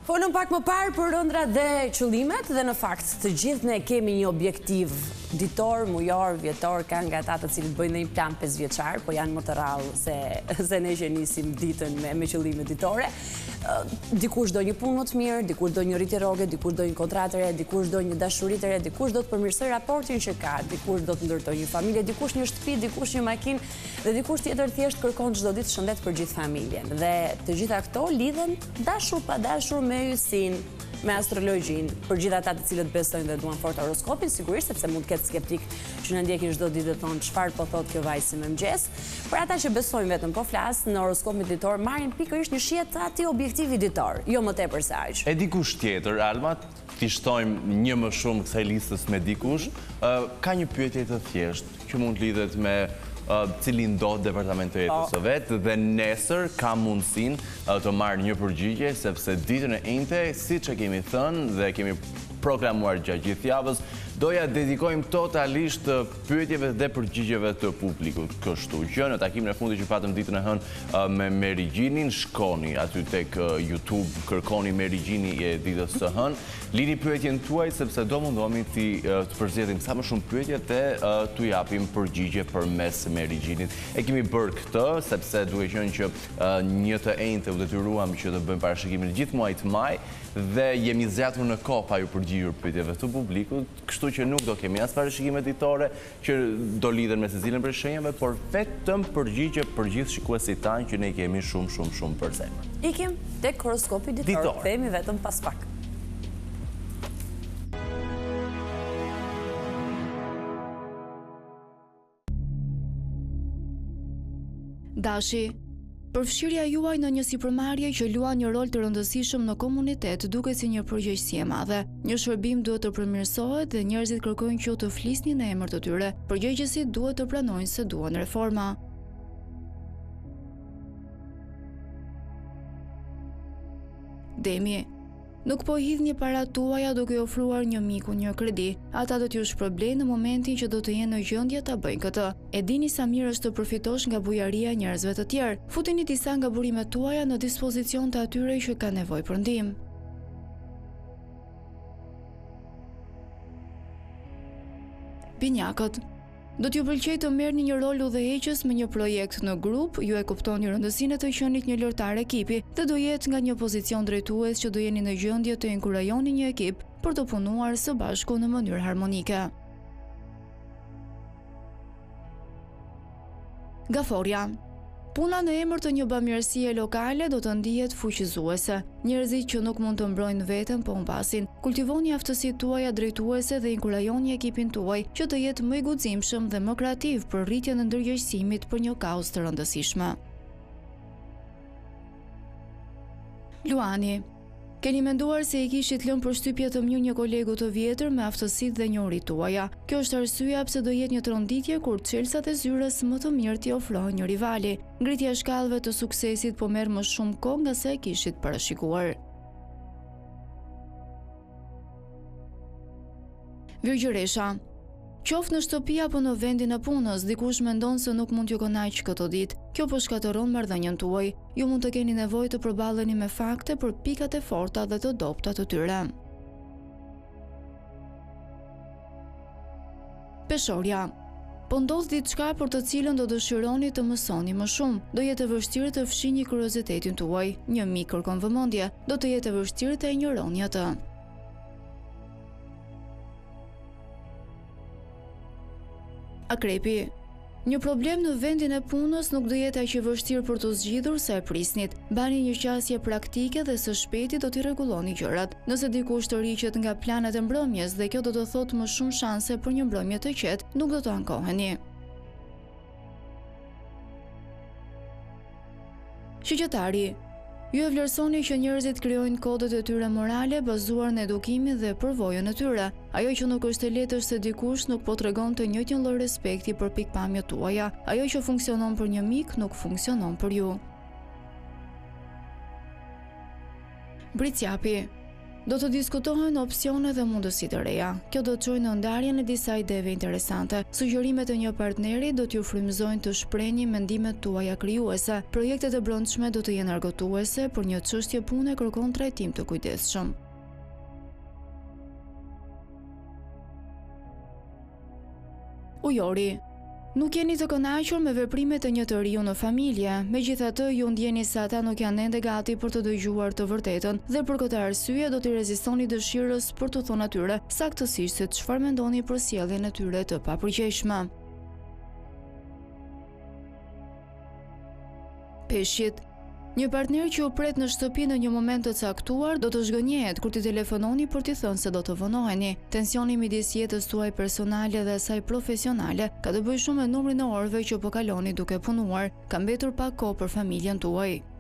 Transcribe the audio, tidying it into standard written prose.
Folëm pak më parë për ëndrat dhe qëllimet dhe në fakt të gjithë ne kemi një objektiv ditor, mujor, vjetor, kanë nga ata të cilët bëjnë një plan 5 vjeçar, po janë më të rrallë se ne që nisim ditën me qëllime ditore. Dikush do një punë më të mirë, dikush do një rritje rroge, dikush do një kontratë re, dikush do një dashuri të re, dikush do të përmirësoj raportin që ka, dikush do të ndërtoj një familje, dikush një shtëpi, dikush një makinë dhe dikush tjetër thjesht kërkon çdo ditë shëndet për gjithë familjen. Dhe të gjitha këto lidhen dashur pa dashur me ysin, me astrologjin, për gjithë ata të cilët besojnë dhe duan fort horoskopin, sigurisht sepse mund të ketë skeptik që në ndjekin çdo ditë dhe thonë çfarë po thotë kjo vajzë si mëngjes. Për ata që besojnë vetëm po flas, në horoskopin ditor marrin pikërisht një shihet të atij objektivi ditor, jo më tepër se aq. E dikush tjetër, Alma, ti shtojmë një më shumë kësaj listës me dikush, ka një pyetje të thjeshtë që mund të lidhet me cili ndodh departamenti i jetës së vet dhe nesër ka mundësinë të marrë një përgjigje sepse ditën e njëjtë, siç e kemi thënë dhe kemi proklamuar gjatë gjithë javës, doja dedikojmë totalisht pyetjeve dhe përgjigjeve të publikut. Kështu që në takimin e fundit që patëm ditën e hënë me Merigjinin, shkoni aty tek YouTube, kërkoni Merigjini e ditës së hënë, lini pyetjen tuaj sepse do mundohemi të përzgjedhim sa më shumë pyetje dhe t'u japim përgjigje përmes Merigjinit. E kemi bërë këtë sepse duke qenë që një të enjte u detyruam që të bëjmë parashikimin gjithë muajit maj dhe jemi zgjatur në kohë pa ju përgjigjur pyetjeve të publikut, kështu që nuk do kemi as parashikime ditore që do lidhen me secilin prej shenjave, por vetëm përgjigje për gjithë shikuesit tanë që ne kemi shumë për zemër. Ikim tek horoskopi ditor, themi vetëm pas pak. Dashi, përfshirja juaj në një sipërmarrje që luan një rol të rëndësishëm në komunitet duket si një përgjegjësi e madhe. Një shërbim duhet të përmirësohet dhe njerëzit kërkojnë që të flisni në emër të tyre. Përgjegjësit duhet të pranojnë se duan reforma. Demi, nuk po hidhni paratë tuaja duke ofruar një miku një kredi. Ata do t'ju shpërblejnë në momentin që do të jenë në gjendje ta bëjnë këtë. E dini sa mirë është të përfitosh nga bujaria e njerëzve të tjerë. Futini disa nga burimet tuaja në dispozicion të atyre që kanë nevojë për ndihmë. Binjakët, do t'ju pëlqej të merrni një rol udhëheqës me një projekt në grup, ju e kuptoni rëndësinë të qenit një lojtar ekipi dhe do jetë nga një pozicion drejtues që do jeni në gjendje të inkurajoni një ekip për të punuar së bashku në mënyrë harmonike. Gaforja, puna në emër të një bamirësie lokale do të ndihet fuqizuese. Njerëzit që nuk mund të mbrojnë veten po humbasin. Kultivoni aftësitë tuaja drejtuese dhe inkurajoni ekipin tuaj që të jetë më i guximshëm dhe më kreativ për rritjen e ndërgjegjësimit për një kauzë të rëndësishme. Luani, keni menduar se i kishit lënë përshtypje të mirë një kolegu të vjetër me aftësitë dhe njohuritë tuaja. Kjo është arsyeja pse do jetë një tronditje kur çelësat e zyres më të mirë t'i ofrojnë një rivali. Ngritja e shkallëve të suksesit po merr më shumë kohë nga sa e kishit parashikuar. Virgjëresha, qoftë në shtëpi apo në vendin e punës, dikush mendon se nuk mund t'ju kënaq këtë ditë. Kjo po shkatëron marrëdhënien tuaj. Ju mund të keni nevojë të përballeni me fakte për pikat e forta dhe të dobta të tyre. Peshorja, po ndodh diçka për të cilën do dëshironi të mësoni më shumë. Do jetë e vështirë të fshihni kuriozitetin tuaj. Një mik kërkon vëmendje, do të jetë e vështirë të injoroni atë. Akrepi, një problem në vendin e punës nuk do jetë aq i vështirë për të zgjidhur sa e prisnit. Bani një qasje praktike dhe së shpejti do t'i rregulloni gjërat. Nëse dikush të riqet nga planet e mbrëmjes dhe kjo do të thotë më shumë shanse për një mbrëmje të qetë, nuk do të ankoheni. Shiqetari, ju e vlerësoni që njerëzit krijojnë kodet e tyre morale bazuar në edukimin dhe përvojën e tyre. Ajo që nuk është e lehtë është se dikush nuk po tregon të njëjtin lloj respekti për pikpamjet tuaja. Ajo që funksionon për një mik nuk funksionon për ju. Bricjapi, Do të diskutohen opsione dhe mundësi të reja. Kjo do të çojë në ndarjen e disa ideve interesante. Sugjerimet e një partneri do t'ju frymëzojnë të shprehni mendimet tuaja krijuese. Projektet e brendshme do të jenë argëtuese, por një çështje pune kërkon trajtim të kujdesshëm. Ujori. Nuk jeni të kënaqur me veprimet e një të riu në familje, megjithatë ju ndjeni se ata nuk janë ende gati për të dëgjuar të vërtetën dhe për këtë arsye do t'i rezistoni dëshirës për të thënë atyre saktësisht se çfarë mendoni për sjelljen e tyre të papërgjegjshme. Peshqit. Një partner që u pret në shtëpi në një moment të caktuar do të zhgënjehet kur t'i telefononi për t'i thënë se do të vonoheni. Tensioni midis jetës tuaj personale dhe asaj profesionale ka të bëjë shumë me numrin e orëve që po kaloni duke punuar. Ka mbetur pak kohë për familjen tuaj.